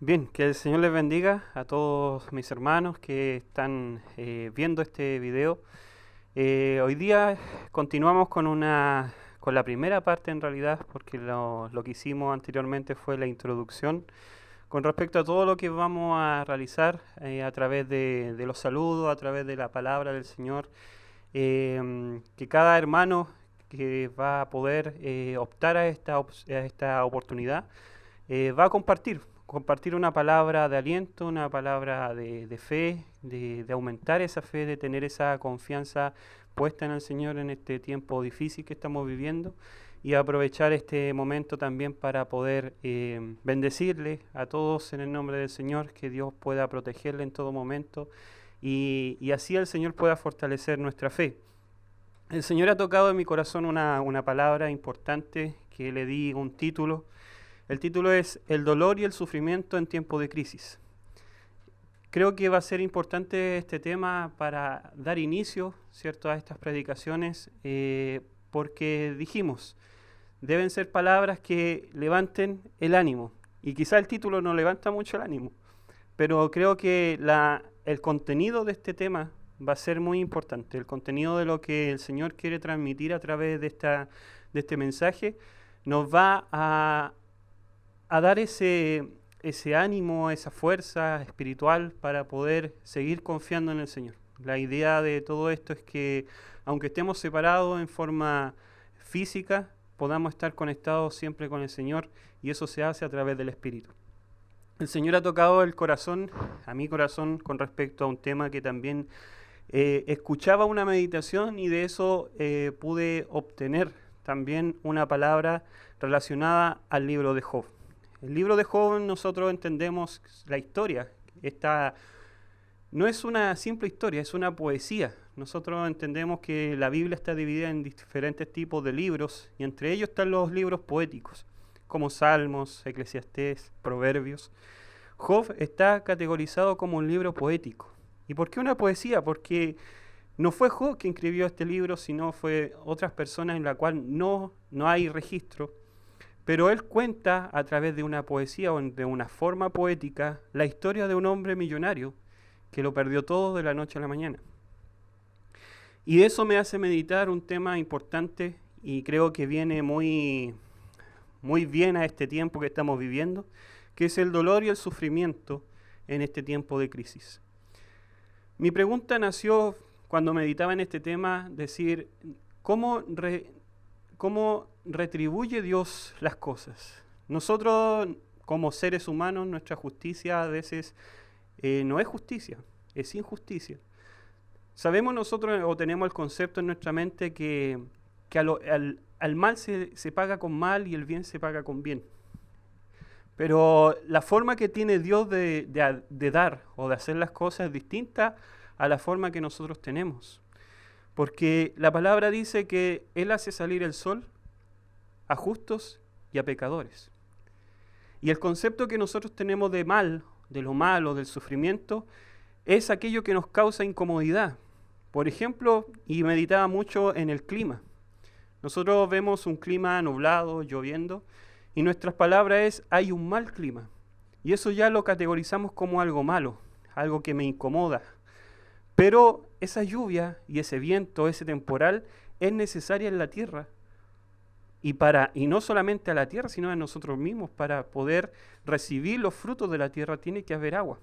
Bien, que el Señor les bendiga a todos mis hermanos que están viendo este video. Hoy día continuamos con la primera parte en realidad, porque lo que hicimos anteriormente fue la introducción con respecto a todo lo que vamos a realizar a través de los saludos, a través de la palabra del Señor, que cada hermano que va a poder optar a esta oportunidad va a compartir una palabra de aliento, una palabra de fe, de aumentar esa fe, de tener esa confianza puesta en el Señor en este tiempo difícil que estamos viviendo y aprovechar este momento también para poder bendecirle a todos en el nombre del Señor, que Dios pueda protegerle en todo momento y así el Señor pueda fortalecer nuestra fe. El Señor ha tocado en mi corazón una palabra importante que le di un título. El título es El dolor y el sufrimiento en tiempo de crisis. Creo que va a ser importante este tema para dar inicio, ¿cierto?, a estas predicaciones, porque dijimos, deben ser palabras que levanten el ánimo. Y quizá el título no levanta mucho el ánimo, pero creo que el contenido de este tema va a ser muy importante. El contenido de lo que el Señor quiere transmitir a través de este mensaje nos va a dar ese ánimo, esa fuerza espiritual para poder seguir confiando en el Señor. La idea de todo esto es que, aunque estemos separados en forma física, podamos estar conectados siempre con el Señor, y eso se hace a través del Espíritu. El Señor ha tocado el corazón, a mi corazón, con respecto a un tema que también escuchaba una meditación, y de eso pude obtener también una palabra relacionada al libro de Job. El libro de Job, nosotros entendemos la historia. Esta no es una simple historia, es una poesía. Nosotros entendemos que la Biblia está dividida en diferentes tipos de libros, y entre ellos están los libros poéticos, como Salmos, Eclesiastés, Proverbios. Job está categorizado como un libro poético. ¿Y por qué una poesía? Porque no fue Job quien escribió este libro, sino fue otras personas en la cual no hay registro. Pero él cuenta a través de una poesía o de una forma poética la historia de un hombre millonario que lo perdió todo de la noche a la mañana. Y eso me hace meditar un tema importante, y creo que viene muy bien a este tiempo que estamos viviendo, que es el dolor y el sufrimiento en este tiempo de crisis. Mi pregunta nació cuando meditaba en este tema, decir, ¿cómo retribuye Dios las cosas? Nosotros, como seres humanos, nuestra justicia a veces no es justicia, es injusticia. Sabemos nosotros, o tenemos el concepto en nuestra mente, que al mal se paga con mal y el bien se paga con bien. Pero la forma que tiene Dios de dar o de hacer las cosas es distinta a la forma que nosotros tenemos. Porque la palabra dice que Él hace salir el sol a justos y a pecadores. Y el concepto que nosotros tenemos de mal, de lo malo, del sufrimiento, es aquello que nos causa incomodidad. Por ejemplo, y meditaba mucho en el clima. Nosotros vemos un clima nublado, lloviendo, y nuestras palabras es, hay un mal clima. Y eso ya lo categorizamos como algo malo, algo que me incomoda. Pero esa lluvia y ese viento, ese temporal, es necesaria en la tierra. Y no solamente a la tierra, sino a nosotros mismos. Para poder recibir los frutos de la tierra tiene que haber agua.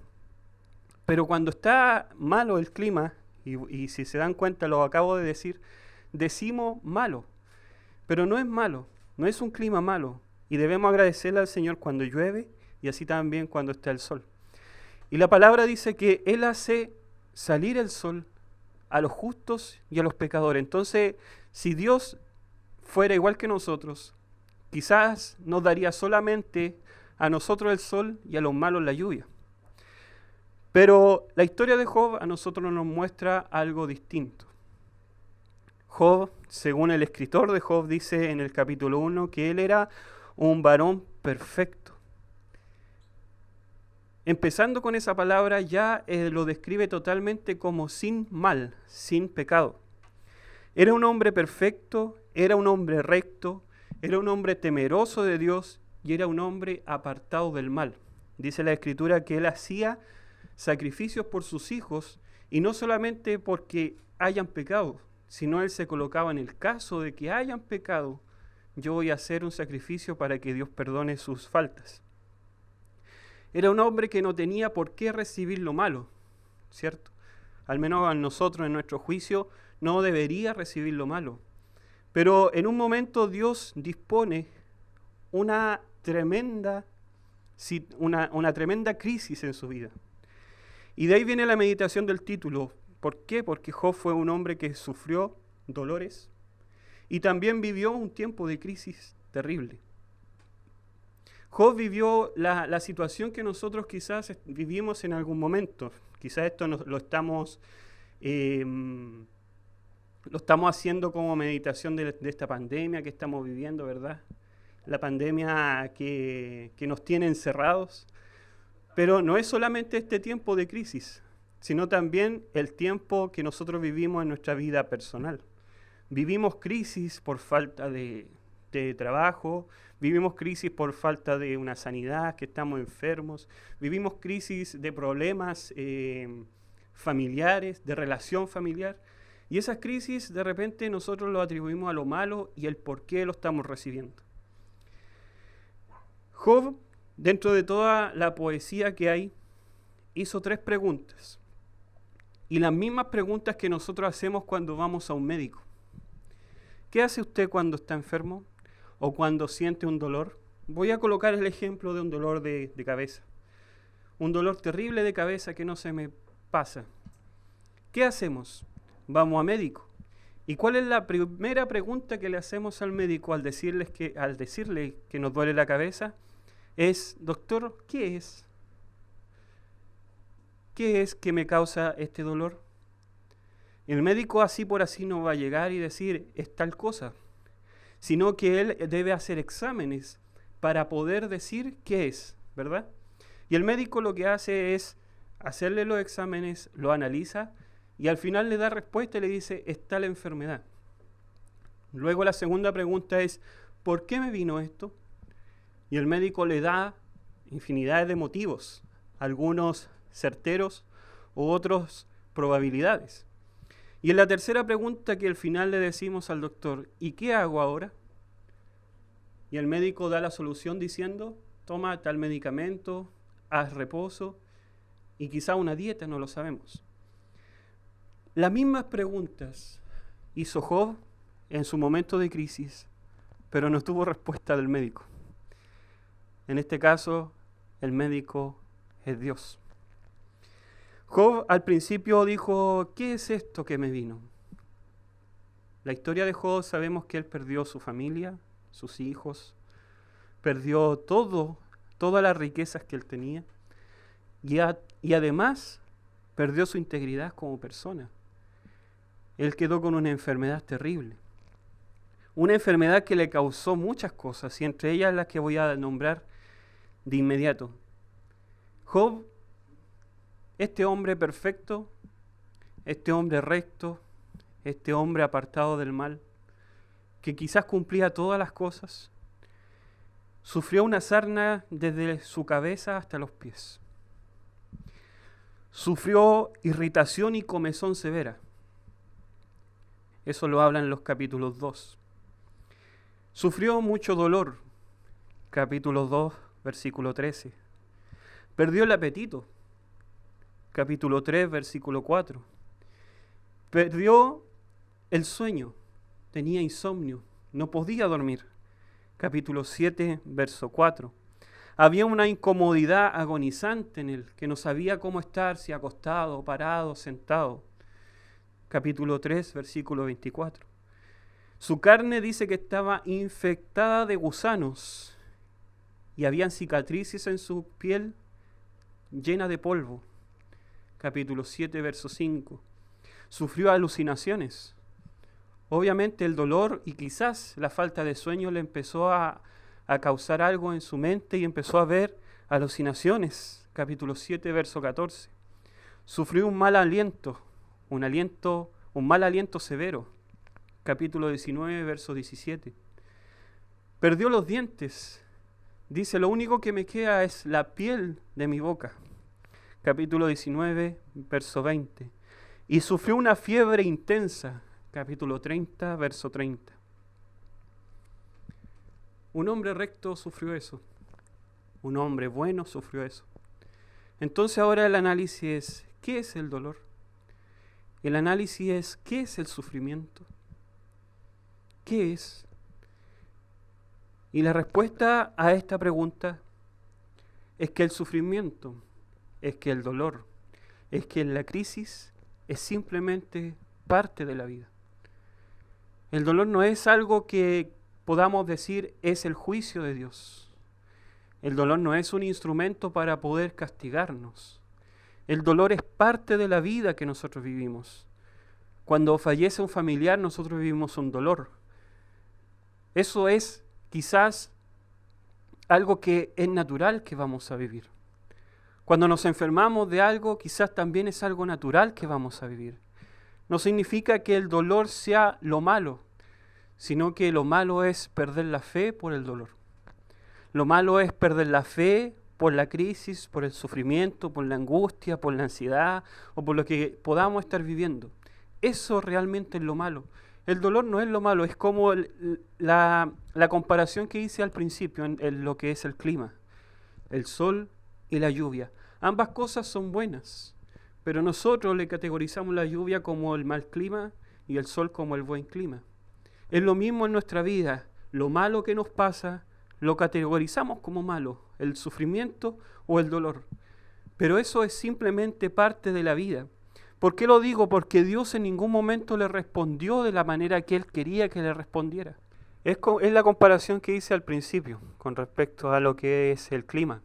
Pero cuando está malo el clima, y si se dan cuenta, lo acabo de decir, decimos malo. Pero no es malo, no es un clima malo. Y debemos agradecerle al Señor cuando llueve, y así también cuando está el sol. Y la palabra dice que Él hace salir el sol a los justos y a los pecadores. Entonces, si Dios fuera igual que nosotros, quizás nos daría solamente a nosotros el sol y a los malos la lluvia. Pero la historia de Job a nosotros nos muestra algo distinto. Job, según el escritor de Job, dice en el capítulo 1 que él era un varón perfecto. Empezando con esa palabra ya lo describe totalmente como sin mal, sin pecado. Era un hombre perfecto, era un hombre recto, era un hombre temeroso de Dios y era un hombre apartado del mal. Dice la Escritura que él hacía sacrificios por sus hijos, y no solamente porque hayan pecado, sino él se colocaba en el caso de que hayan pecado, yo voy a hacer un sacrificio para que Dios perdone sus faltas. Era un hombre que no tenía por qué recibir lo malo, ¿cierto? Al menos a nosotros en nuestro juicio no debería recibir lo malo. Pero en un momento Dios dispone una tremenda crisis en su vida. Y de ahí viene la meditación del título. ¿Por qué? Porque Job fue un hombre que sufrió dolores y también vivió un tiempo de crisis terrible. Job vivió la situación que nosotros quizás vivimos en algún momento. Quizás esto lo estamos haciendo como meditación de esta pandemia que estamos viviendo, ¿verdad? La pandemia que nos tiene encerrados. Pero no es solamente este tiempo de crisis, sino también el tiempo que nosotros vivimos en nuestra vida personal. Vivimos crisis por falta de trabajo, vivimos crisis por falta de una sanidad, que estamos enfermos, vivimos crisis de problemas familiares, de relación familiar, y esas crisis de repente nosotros lo atribuimos a lo malo y el por qué lo estamos recibiendo. Job, dentro de toda la poesía que hay, hizo 3 preguntas, y las mismas preguntas que nosotros hacemos cuando vamos a un médico. ¿Qué hace usted cuando está enfermo o cuando siente un dolor? Voy a colocar el ejemplo de un dolor de cabeza. Un dolor terrible de cabeza que no se me pasa. ¿Qué hacemos? Vamos a médico. ¿Y cuál es la primera pregunta que le hacemos al médico al decirle que nos duele la cabeza? Es, doctor, ¿qué es? ¿Qué es que me causa este dolor? El médico así por así no va a llegar y decir, es tal cosa, sino que él debe hacer exámenes para poder decir qué es, ¿verdad? Y el médico lo que hace es hacerle los exámenes, lo analiza y al final le da respuesta y le dice, está la enfermedad. Luego la segunda pregunta es, ¿por qué me vino esto? Y el médico le da infinidad de motivos, algunos certeros u otros probabilidades. Y en la tercera pregunta que al final le decimos al doctor, ¿y qué hago ahora? Y el médico da la solución diciendo, toma tal medicamento, haz reposo y quizá una dieta, no lo sabemos. Las mismas preguntas hizo Job en su momento de crisis, pero no tuvo respuesta del médico. En este caso, el médico es Dios. Job al principio dijo, ¿qué es esto que me vino? La historia de Job sabemos que él perdió su familia, sus hijos, perdió todas las riquezas que él tenía y además perdió su integridad como persona. Él quedó con una enfermedad terrible, una enfermedad que le causó muchas cosas y entre ellas las que voy a nombrar de inmediato. Job, este hombre perfecto, este hombre recto, este hombre apartado del mal, que quizás cumplía todas las cosas, sufrió una sarna desde su cabeza hasta los pies. Sufrió irritación y comezón severa. Eso lo habla en los capítulos 2. Sufrió mucho dolor, capítulo 2, versículo 13. Perdió el apetito, capítulo 3, versículo 4. Perdió el sueño, tenía insomnio, no podía dormir, capítulo 7, verso 4. Había una incomodidad agonizante en él, que no sabía cómo estar, si acostado, parado, sentado, capítulo 3, versículo 24. Su carne dice que estaba infectada de gusanos y habían cicatrices en su piel llena de polvo, capítulo 7, verso 5. Sufrió alucinaciones. Obviamente el dolor y quizás la falta de sueño le empezó a causar algo en su mente y empezó a ver alucinaciones, capítulo 7, verso 14. Sufrió un mal aliento, un mal aliento severo, capítulo 19, verso 17. Perdió los dientes, Dice, lo único que me queda es la piel de mi boca. Capítulo 19, verso 20. Y sufrió una fiebre intensa. Capítulo 30, verso 30. Un hombre recto sufrió eso. Un hombre bueno sufrió eso. Entonces ahora el análisis es, ¿qué es el dolor? El análisis es, ¿qué es el sufrimiento? ¿Qué es? Y la respuesta a esta pregunta es que el sufrimiento, es que el dolor, es que la crisis es simplemente parte de la vida. El dolor no es algo que podamos decir es el juicio de Dios. El dolor no es un instrumento para poder castigarnos. El dolor es parte de la vida que nosotros vivimos. Cuando fallece un familiar, nosotros vivimos un dolor. Eso es quizás algo que es natural que vamos a vivir. Cuando nos enfermamos de algo, quizás también es algo natural que vamos a vivir. No significa que el dolor sea lo malo, sino que lo malo es perder la fe por el dolor. Lo malo es perder la fe por la crisis, por el sufrimiento, por la angustia, por la ansiedad o por lo que podamos estar viviendo. Eso realmente es lo malo. El dolor no es lo malo, es como la comparación que hice al principio en lo que es el clima, el sol y la lluvia. Ambas cosas son buenas, pero nosotros le categorizamos la lluvia como el mal clima y el sol como el buen clima. Es lo mismo en nuestra vida, lo malo que nos pasa lo categorizamos como malo, el sufrimiento o el dolor. Pero eso es simplemente parte de la vida. ¿Por qué lo digo? Porque Dios en ningún momento le respondió de la manera que Él quería que le respondiera. Es la comparación que hice al principio con respecto a lo que es el clima.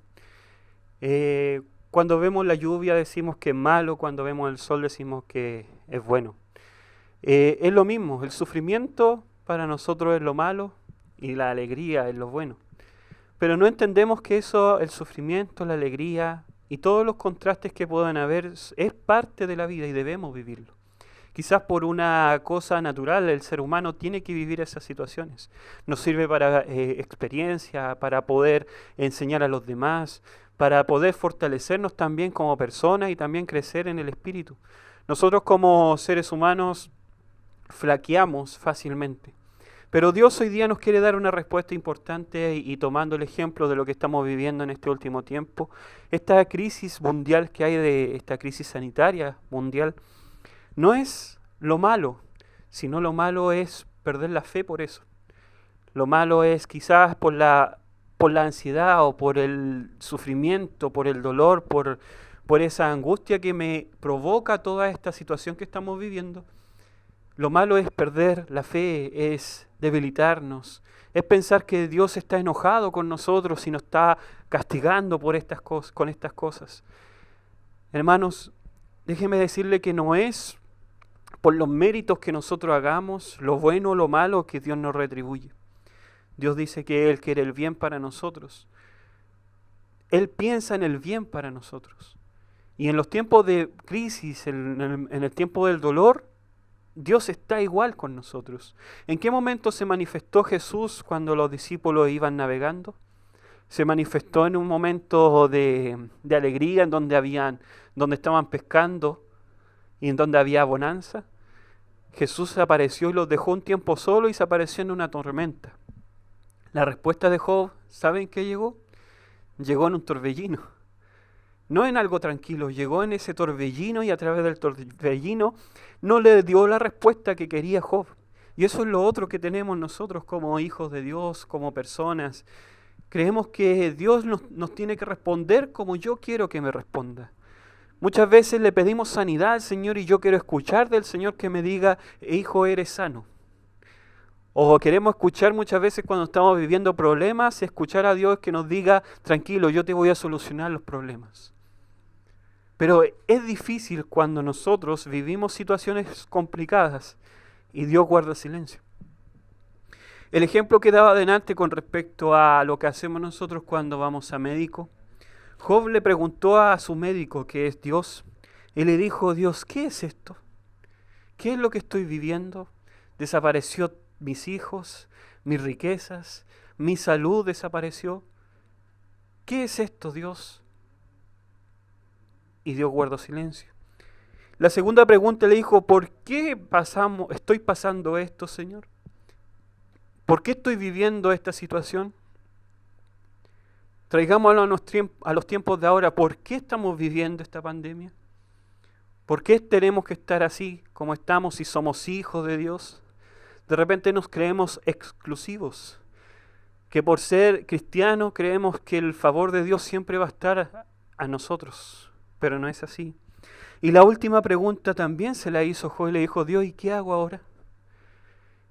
Cuando vemos la lluvia decimos que es malo, cuando vemos el sol decimos que es bueno. Es lo mismo, el sufrimiento para nosotros es lo malo y la alegría es lo bueno. Pero no entendemos que eso, el sufrimiento, la alegría y todos los contrastes que puedan haber es parte de la vida y debemos vivirlo. Quizás por una cosa natural el ser humano tiene que vivir esas situaciones. Nos sirve para experiencia, para poder enseñar a los demás, para poder fortalecernos también como personas y también crecer en el espíritu. Nosotros como seres humanos flaqueamos fácilmente. Pero Dios hoy día nos quiere dar una respuesta importante y tomando el ejemplo de lo que estamos viviendo en este último tiempo, esta crisis mundial que hay, de esta crisis sanitaria mundial, no es lo malo, sino lo malo es perder la fe por eso. Lo malo es quizás por la ansiedad o por el sufrimiento, por el dolor, por esa angustia que me provoca toda esta situación que estamos viviendo. Lo malo es perder la fe, es debilitarnos, es pensar que Dios está enojado con nosotros y nos está castigando por con estas cosas. Hermanos, déjenme decirle que no es por los méritos que nosotros hagamos, lo bueno o lo malo, que Dios nos retribuye. Dios dice que Él quiere el bien para nosotros. Él piensa en el bien para nosotros. Y en los tiempos de crisis, en el tiempo del dolor, Dios está igual con nosotros. ¿En qué momento se manifestó Jesús cuando los discípulos iban navegando? Se manifestó en un momento de alegría, en donde estaban pescando y en donde había bonanza. Jesús apareció y los dejó un tiempo solo y se apareció en una tormenta. La respuesta de Job, ¿saben qué llegó? Llegó en un torbellino. No en algo tranquilo, llegó en ese torbellino y a través del torbellino no le dio la respuesta que quería Job. Y eso es lo otro que tenemos nosotros como hijos de Dios, como personas. Creemos que Dios nos tiene que responder como yo quiero que me responda. Muchas veces le pedimos sanidad al Señor y yo quiero escuchar del Señor que me diga, hijo, eres sano. O queremos escuchar muchas veces cuando estamos viviendo problemas, escuchar a Dios que nos diga, tranquilo, yo te voy a solucionar los problemas. Pero es difícil cuando nosotros vivimos situaciones complicadas y Dios guarda silencio. El ejemplo que daba adelante con respecto a lo que hacemos nosotros cuando vamos a médico, Job le preguntó a su médico, que es Dios, y le dijo, Dios, ¿qué es esto? ¿Qué es lo que estoy viviendo? Desapareció mis hijos, mis riquezas, mi salud desapareció. ¿Qué es esto, Dios? Y Dios guardó silencio. La segunda pregunta le dijo, ¿por qué estoy pasando esto, Señor? ¿Por qué estoy viviendo esta situación? Traigámoslo a los tiempos de ahora. ¿Por qué estamos viviendo esta pandemia? ¿Por qué tenemos que estar así como estamos si somos hijos de Dios? De repente nos creemos exclusivos, que por ser cristianos creemos que el favor de Dios siempre va a estar a nosotros, pero no es así. Y la última pregunta también se la hizo Job y le dijo, Dios, ¿y qué hago ahora?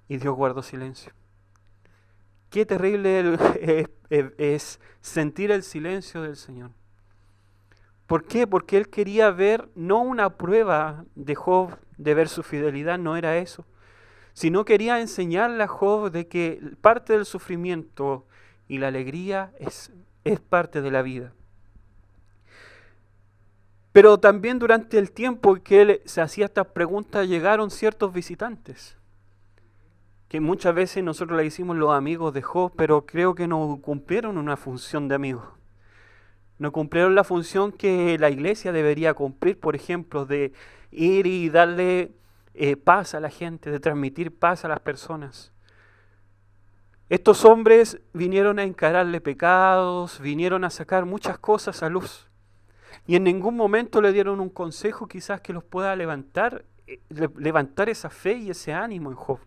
Y Dios guardó silencio. Qué terrible es sentir el silencio del Señor. ¿Por qué? Porque Él quería ver no una prueba de Job de ver su fidelidad, no era eso, sino quería enseñarle a Job de que parte del sufrimiento y la alegría es parte de la vida. Pero también durante el tiempo que él se hacía estas preguntas llegaron ciertos visitantes, que muchas veces nosotros le hicimos los amigos de Job, pero creo que no cumplieron una función de amigos. No cumplieron la función que la iglesia debería cumplir, por ejemplo, de ir y darle paz a la gente, de transmitir paz a las personas. Estos hombres vinieron a encararle pecados, vinieron a sacar muchas cosas a luz. Y en ningún momento le dieron un consejo quizás que los pueda levantar esa fe y ese ánimo en Job.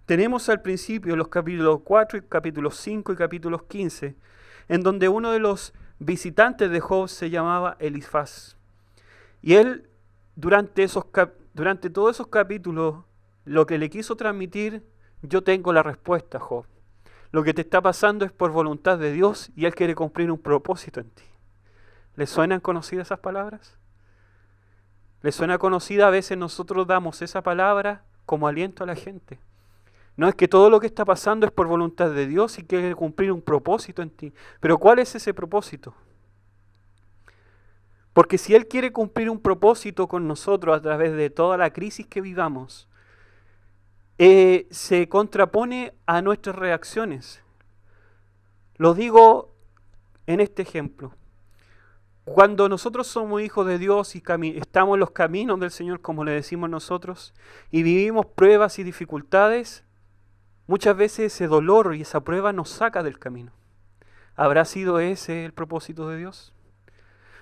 Tenemos al principio los capítulos 4, y capítulos 5 y capítulos 15, en donde uno de los visitantes de Job se llamaba Elifaz. Y él, durante todos esos capítulos, lo que le quiso transmitir, yo tengo la respuesta, Job. Lo que te está pasando es por voluntad de Dios y Él quiere cumplir un propósito en ti. ¿Les suenan conocidas esas palabras? ¿Les suena conocida? A veces nosotros damos esa palabra como aliento a la gente. No es que todo lo que está pasando es por voluntad de Dios y quiere cumplir un propósito en ti. Pero ¿cuál es ese propósito? Porque si Él quiere cumplir un propósito con nosotros a través de toda la crisis que vivamos, se contrapone a nuestras reacciones. Lo digo en este ejemplo. Cuando nosotros somos hijos de Dios y estamos en los caminos del Señor, como le decimos nosotros, y vivimos pruebas y dificultades, muchas veces ese dolor y esa prueba nos saca del camino. ¿Habrá sido ese el propósito de Dios?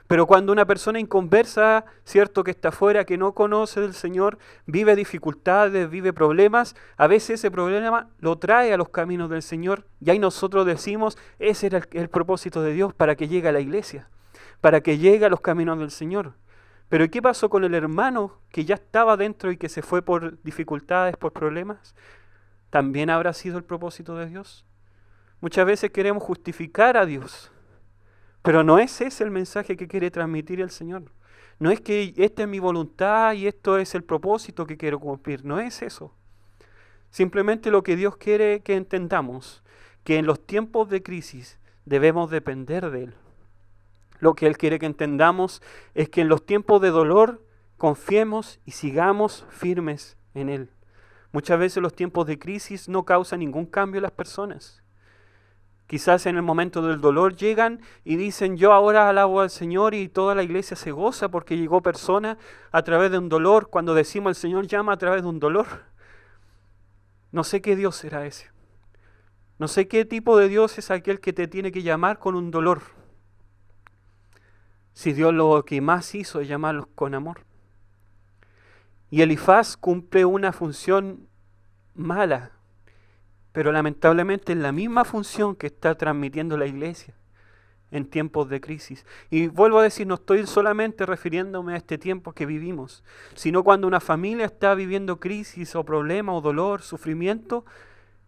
Pero cuando una persona inconversa, cierto, que está afuera, que no conoce del Señor, vive dificultades, vive problemas, a veces ese problema lo trae a los caminos del Señor y ahí nosotros decimos, ese era el propósito de Dios para que llegue a la iglesia, para que llegue a los caminos del Señor. Pero ¿qué pasó con el hermano que ya estaba dentro y que se fue por dificultades, por problemas? ¿También habrá sido el propósito de Dios? Muchas veces queremos justificar a Dios, pero no es ese el mensaje que quiere transmitir el Señor. No es que esta es mi voluntad y esto es el propósito que quiero cumplir. No es eso. Simplemente lo que Dios quiere que entendamos, que en los tiempos de crisis debemos depender de Él. Lo que Él quiere que entendamos es que en los tiempos de dolor confiemos y sigamos firmes en Él. Muchas veces los tiempos de crisis no causan ningún cambio en las personas. Quizás en el momento del dolor llegan y dicen, yo ahora alabo al Señor y toda la iglesia se goza porque llegó persona a través de un dolor. Cuando decimos el Señor llama a través de un dolor. No sé qué Dios será ese. No sé qué tipo de Dios es aquel que te tiene que llamar con un dolor. Si Dios lo que más hizo es llamarlos con amor. Y Elifaz cumple una función mala, pero lamentablemente es la misma función que está transmitiendo la iglesia en tiempos de crisis. Y vuelvo a decir, no estoy solamente refiriéndome a este tiempo que vivimos, sino cuando una familia está viviendo crisis o problema o dolor, sufrimiento,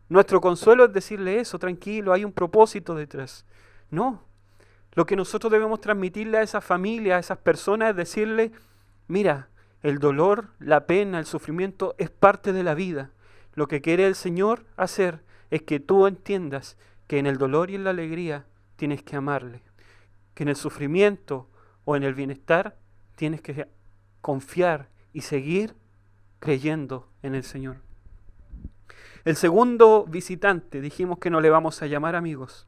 nuestro consuelo es decirle eso, tranquilo, hay un propósito detrás. No, lo que nosotros debemos transmitirle a esa familia, a esas personas, es decirle, mira, el dolor, la pena, el sufrimiento es parte de la vida. Lo que quiere el Señor hacer es que tú entiendas que en el dolor y en la alegría tienes que amarle, que en el sufrimiento o en el bienestar tienes que confiar y seguir creyendo en el Señor. El segundo visitante, dijimos que no le vamos a llamar amigos,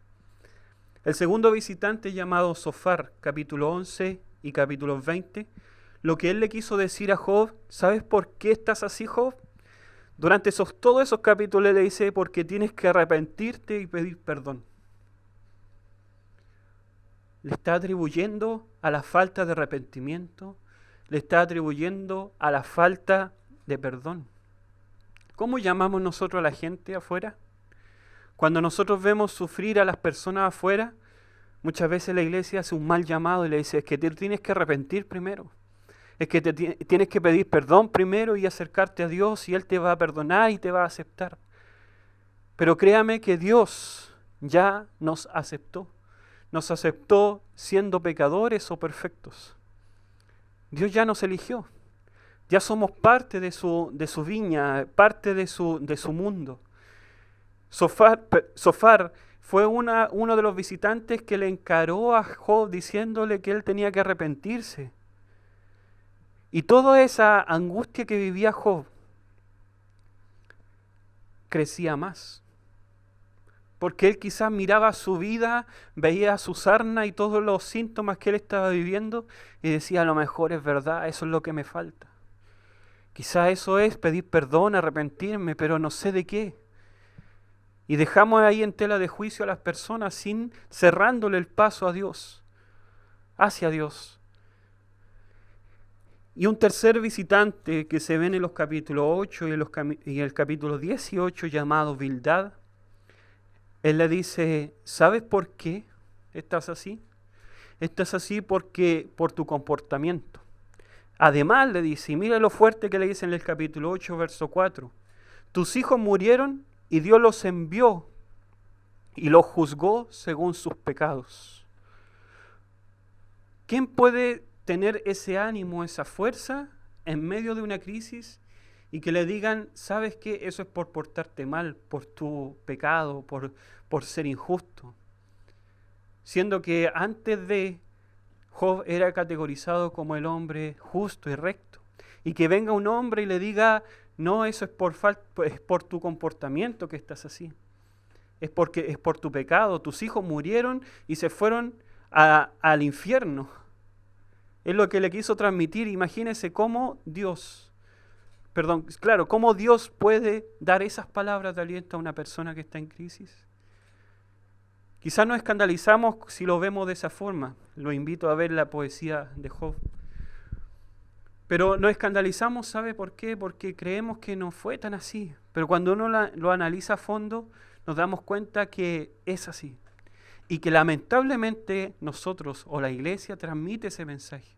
El segundo visitante, llamado Sofar, capítulo 11 y capítulo 20, lo que él le quiso decir a Job: ¿sabes por qué estás así, Job? Durante todos esos capítulos le dice: porque tienes que arrepentirte y pedir perdón. Le está atribuyendo a la falta de arrepentimiento, le está atribuyendo a la falta de perdón. ¿Cómo llamamos nosotros a la gente afuera? Cuando nosotros vemos sufrir a las personas afuera, muchas veces la iglesia hace un mal llamado y le dice: es que te tienes que arrepentir primero. Es que tienes que pedir perdón primero y acercarte a Dios, y Él te va a perdonar y te va a aceptar. Pero créame que Dios ya nos aceptó. Nos aceptó siendo pecadores o perfectos. Dios ya nos eligió. Ya somos parte de su viña, parte de su mundo. Sofar fue uno de los visitantes que le encaró a Job diciéndole que él tenía que arrepentirse. Y toda esa angustia que vivía Job crecía más. Porque él quizás miraba su vida, veía su sarna y todos los síntomas que él estaba viviendo y decía: a lo mejor es verdad, eso es lo que me falta. Quizás eso es pedir perdón, arrepentirme, pero no sé de qué. Y dejamos ahí en tela de juicio a las personas cerrándole el paso a Dios, hacia Dios. Y un tercer visitante que se ve en los capítulos 8 y el capítulo 18, llamado Bildad, él le dice: ¿sabes por qué estás así? Estás así por tu comportamiento. Además le dice, y mira lo fuerte que le dice en el capítulo 8, verso 4, tus hijos murieron y Dios los envió y los juzgó según sus pecados. ¿Quién puede tener ese ánimo, esa fuerza en medio de una crisis y que le digan: ¿sabes qué? Eso es por portarte mal, por tu pecado, por ser injusto? Siendo que antes de Job era categorizado como el hombre justo y recto. Y que venga un hombre y le diga: no, eso es por tu comportamiento que estás así. Es por tu pecado. Tus hijos murieron y se fueron al infierno. Es lo que le quiso transmitir. Imagínense cómo Dios puede dar esas palabras de aliento a una persona que está en crisis. Quizás nos escandalizamos si lo vemos de esa forma. Lo invito a ver la poesía de Job. Pero nos escandalizamos, ¿sabe por qué? Porque creemos que no fue tan así. Pero cuando uno lo analiza a fondo, nos damos cuenta que es así. Y que lamentablemente nosotros o la iglesia transmite ese mensaje.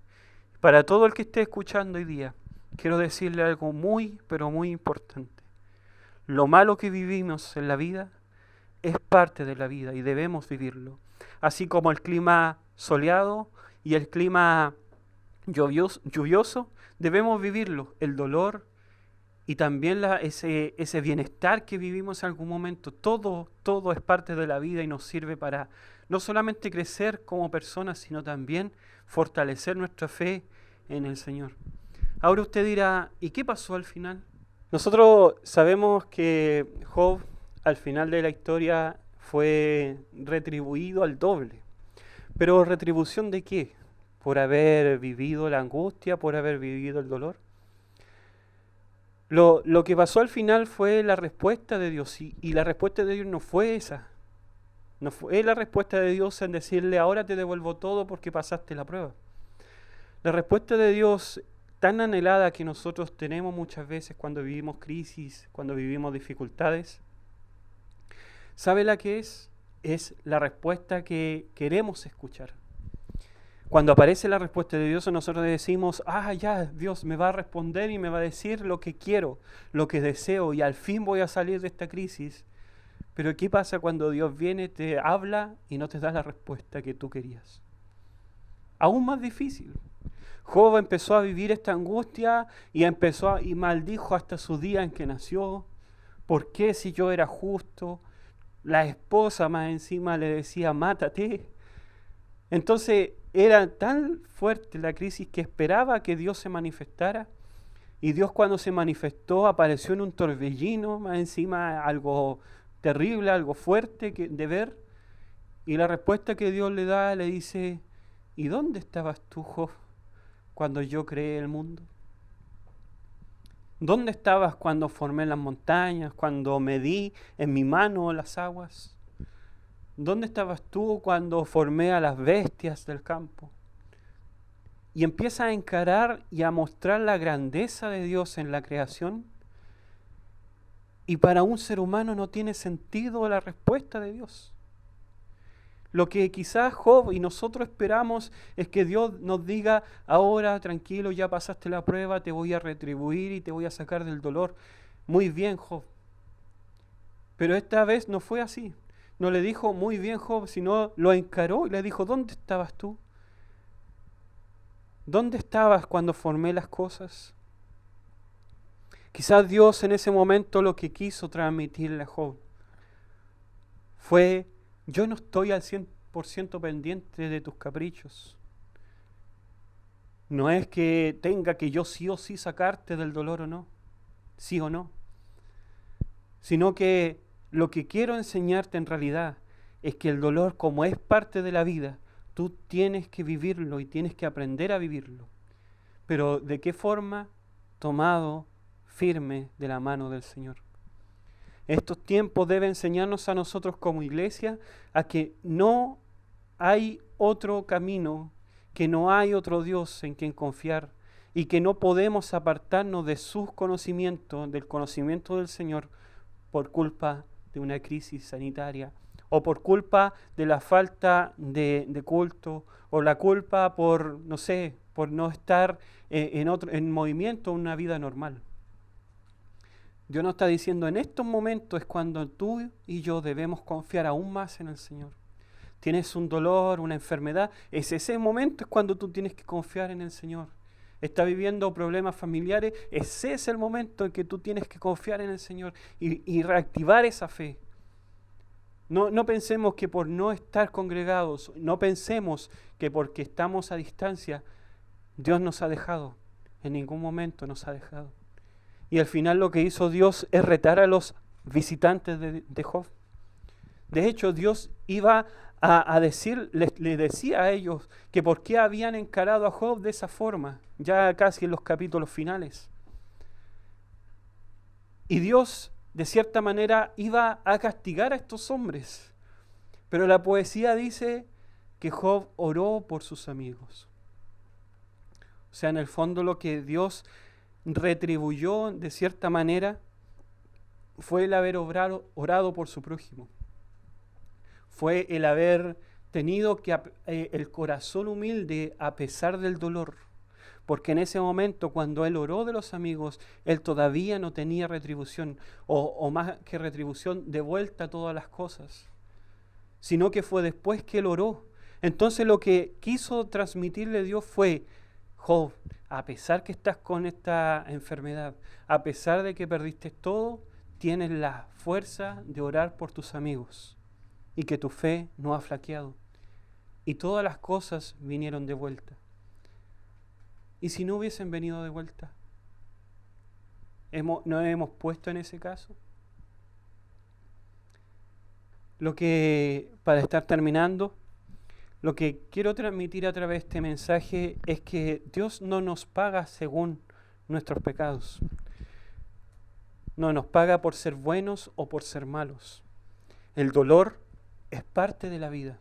Para todo el que esté escuchando hoy día, quiero decirle algo muy, pero muy importante. Lo malo que vivimos en la vida es parte de la vida y debemos vivirlo. Así como el clima soleado y el clima lluvioso, debemos vivirlo. El dolor y también ese bienestar que vivimos en algún momento, todo es parte de la vida y nos sirve para no solamente crecer como personas, sino también fortalecer nuestra fe en el Señor. Ahora usted dirá: ¿y qué pasó al final? Nosotros sabemos que Job, al final de la historia, fue retribuido al doble. ¿Pero retribución de qué? ¿Por haber vivido la angustia? ¿Por haber vivido el dolor? Lo que pasó al final fue la respuesta de Dios, y la respuesta de Dios no fue esa. No fue la respuesta de Dios en decirle: ahora te devuelvo todo porque pasaste la prueba. La respuesta de Dios, tan anhelada que nosotros tenemos muchas veces cuando vivimos crisis, cuando vivimos dificultades, ¿sabe la que es? Es la respuesta que queremos escuchar. Cuando aparece la respuesta de Dios, nosotros decimos: ya, Dios me va a responder y me va a decir lo que quiero, lo que deseo, y al fin voy a salir de esta crisis. Pero ¿qué pasa cuando Dios viene, te habla y no te da la respuesta que tú querías? Aún más difícil. Job empezó a vivir esta angustia y maldijo hasta su día en que nació. ¿Por qué si yo era justo? La esposa más encima le decía: mátate. Entonces era tan fuerte la crisis que esperaba que Dios se manifestara, y Dios, cuando se manifestó, apareció en un torbellino, más encima algo terrible, algo fuerte de ver, Y la respuesta que Dios le da, le dice, ¿y dónde estabas tú, Job, cuando yo creé el mundo? ¿Dónde estabas cuando formé las montañas, cuando medí en mi mano las aguas? ¿Dónde estabas tú cuando formé a las bestias del campo? Y empieza a encarar y a mostrar la grandeza de Dios en la creación. Y para un ser humano no tiene sentido la respuesta de Dios. Lo que quizás Job y nosotros esperamos es que Dios nos diga, ahora tranquilo, ya pasaste la prueba, te voy a retribuir y te voy a sacar del dolor. Muy bien, Job. Pero esta vez no fue así. No le dijo, muy bien, Job, sino lo encaró y le dijo, ¿dónde estabas tú? ¿Dónde estabas cuando formé las cosas? Quizás Dios en ese momento lo que quiso transmitirle a Job fue, yo no estoy al 100% pendiente de tus caprichos. No es que tenga que yo sí o sí sacarte del dolor o no, sí o no, sino que lo que quiero enseñarte en realidad es que el dolor, como es parte de la vida, tú tienes que vivirlo y tienes que aprender a vivirlo. Pero ¿de qué forma? Tomado firme de la mano del Señor. Estos tiempos deben enseñarnos a nosotros como iglesia a que no hay otro camino, que no hay otro Dios en quien confiar y que no podemos apartarnos de sus conocimientos, del conocimiento del Señor, por culpa de una crisis sanitaria o por culpa de la falta de culto o la culpa por, no sé, por no estar en movimiento, una vida normal. Dios nos está diciendo, en estos momentos es cuando tú y yo debemos confiar aún más en el Señor. Tienes un dolor, una enfermedad, ese momento es cuando tú tienes que confiar en el Señor. Estás viviendo problemas familiares, ese es el momento en que tú tienes que confiar en el Señor y reactivar esa fe. No pensemos que por no estar congregados, no pensemos que porque estamos a distancia, Dios nos ha dejado. En ningún momento nos ha dejado. Y al final lo que hizo Dios es retar a los visitantes de Job. De hecho, Dios iba a decir, le decía a ellos que por qué habían encarado a Job de esa forma, ya casi en los capítulos finales. Y Dios, de cierta manera, iba a castigar a estos hombres. Pero la poesía dice que Job oró por sus amigos. O sea, en el fondo lo que Dios retribuyó de cierta manera fue el haber orado por su prójimo. Fue el haber tenido que el corazón humilde a pesar del dolor. Porque en ese momento, cuando él oró de los amigos, él todavía no tenía retribución, o más que retribución, de vuelta todas las cosas, sino que fue después que él oró. Entonces lo que quiso transmitirle Dios fue, Job, a pesar que estás con esta enfermedad, a pesar de que perdiste todo, tienes la fuerza de orar por tus amigos y que tu fe no ha flaqueado. Y todas las cosas vinieron de vuelta. ¿Y si no hubiesen venido de vuelta? ¿No hemos puesto en ese caso? Para estar terminando, lo que quiero transmitir a través de este mensaje es que Dios no nos paga según nuestros pecados. No nos paga por ser buenos o por ser malos. El dolor es parte de la vida.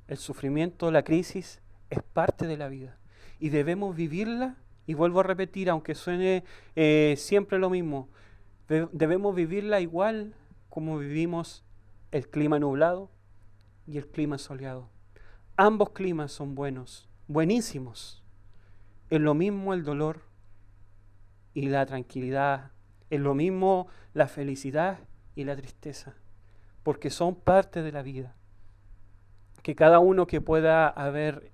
El sufrimiento, la crisis, es parte de la vida. Y debemos vivirla, y vuelvo a repetir, aunque suene siempre lo mismo, debemos vivirla igual como vivimos el clima nublado y el clima soleado. Ambos climas son buenos, buenísimos. Es lo mismo el dolor y la tranquilidad, es lo mismo la felicidad y la tristeza, porque son parte de la vida. Que cada uno que pueda haber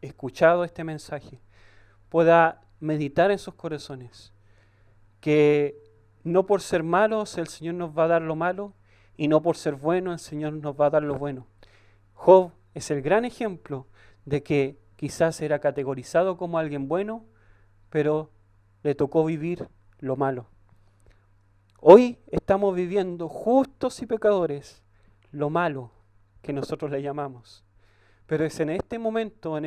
escuchado este mensaje pueda meditar en sus corazones, que no por ser malos el Señor nos va a dar lo malo, y no por ser bueno el Señor nos va a dar lo bueno. Job es el gran ejemplo de que quizás era categorizado como alguien bueno, pero le tocó vivir lo malo. Hoy estamos viviendo, justos y pecadores, lo malo, que nosotros le llamamos. Pero es en este momento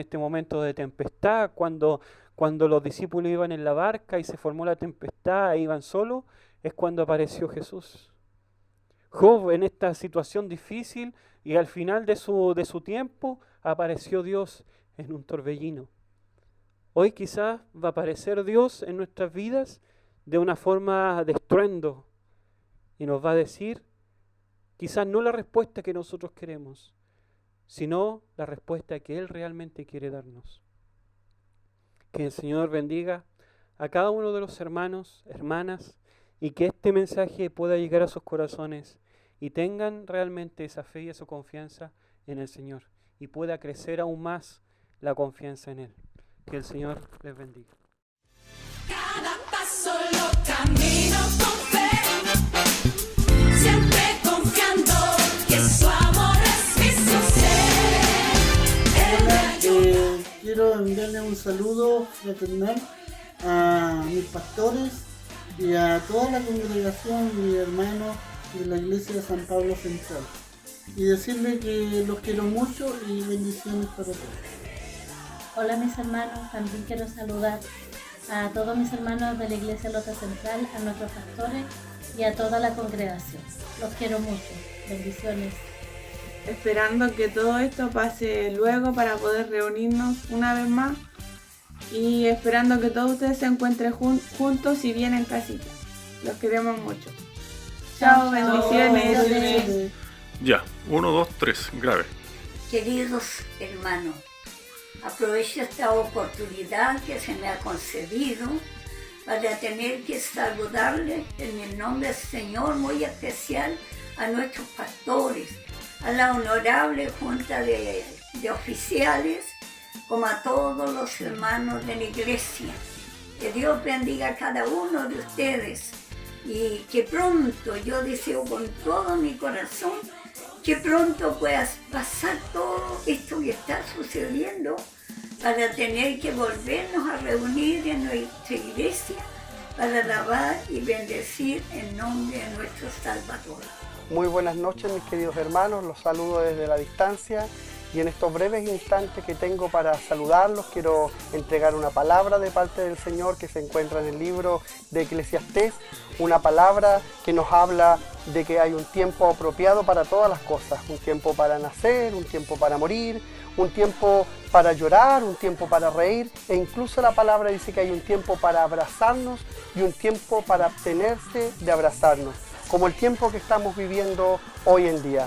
de tempestad, cuando los discípulos iban en la barca y se formó la tempestad e iban solos, es cuando apareció Jesús. Job, en esta situación difícil y al final de su tiempo, apareció Dios en un torbellino. Hoy quizás va a aparecer Dios en nuestras vidas de una forma de estruendo y nos va a decir, quizás no la respuesta que nosotros queremos, sino la respuesta que Él realmente quiere darnos. Que el Señor bendiga a cada uno de los hermanos, hermanas, y que este mensaje pueda llegar a sus corazones y tengan realmente esa fe y esa confianza en el Señor y pueda crecer aún más la confianza en Él. Que el Señor les bendiga. Cada paso lo camino con fe, siempre confiando que su amor es mi sostén. Quiero enviarle un saludo fraternal a mis pastores y a toda la congregación y hermanos de la iglesia de San Pablo Central y decirle que los quiero mucho y bendiciones para todos. Hola mis hermanos, también quiero saludar a todos mis hermanos de la Iglesia Lota Central, a nuestros pastores y a toda la congregación. Los quiero mucho, bendiciones. Esperando que todo esto pase luego para poder reunirnos una vez más y esperando que todos ustedes se encuentren juntos y bien en casita. Los queremos mucho. Chao, bendiciones. Ya, 1, 2, 3, grave. Queridos hermanos, aprovecho esta oportunidad que se me ha concedido para tener que saludarle en el nombre del Señor muy especial a nuestros pastores, a la honorable junta de oficiales, como a todos los hermanos de la iglesia. Que Dios bendiga a cada uno de ustedes y que pronto, yo deseo con todo mi corazón, que pronto puedas pasar todo esto que está sucediendo para tener que volvernos a reunir en nuestra iglesia para alabar y bendecir en nombre de nuestro Salvador. Muy buenas noches mis queridos hermanos, los saludo desde la distancia y en estos breves instantes que tengo para saludarlos quiero entregar una palabra de parte del Señor que se encuentra en el libro de Eclesiastés, una palabra que nos habla de que hay un tiempo apropiado para todas las cosas, un tiempo para nacer, un tiempo para morir, un tiempo para llorar, un tiempo para reír e incluso la palabra dice que hay un tiempo para abrazarnos y un tiempo para abstenerse de abrazarnos, como el tiempo que estamos viviendo hoy en día.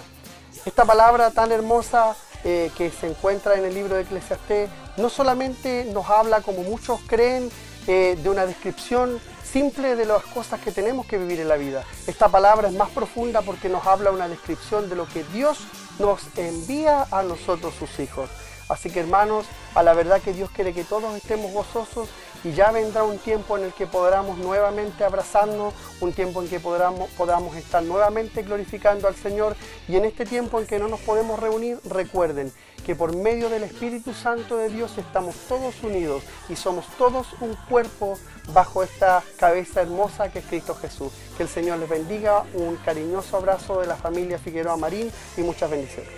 Esta palabra tan hermosa que se encuentra en el libro de Eclesiastés no solamente nos habla, como muchos creen, de una descripción simple de las cosas que tenemos que vivir en la vida. Esta palabra es más profunda porque nos habla una descripción de lo que Dios nos envía a nosotros, sus hijos. Así que hermanos, a la verdad que Dios quiere que todos estemos gozosos y ya vendrá un tiempo en el que podamos nuevamente abrazarnos, un tiempo en que podamos estar nuevamente glorificando al Señor y en este tiempo en que no nos podemos reunir, recuerden que por medio del Espíritu Santo de Dios estamos todos unidos y somos todos un cuerpo bajo esta cabeza hermosa que es Cristo Jesús. Que el Señor les bendiga, un cariñoso abrazo de la familia Figueroa Marín y muchas bendiciones.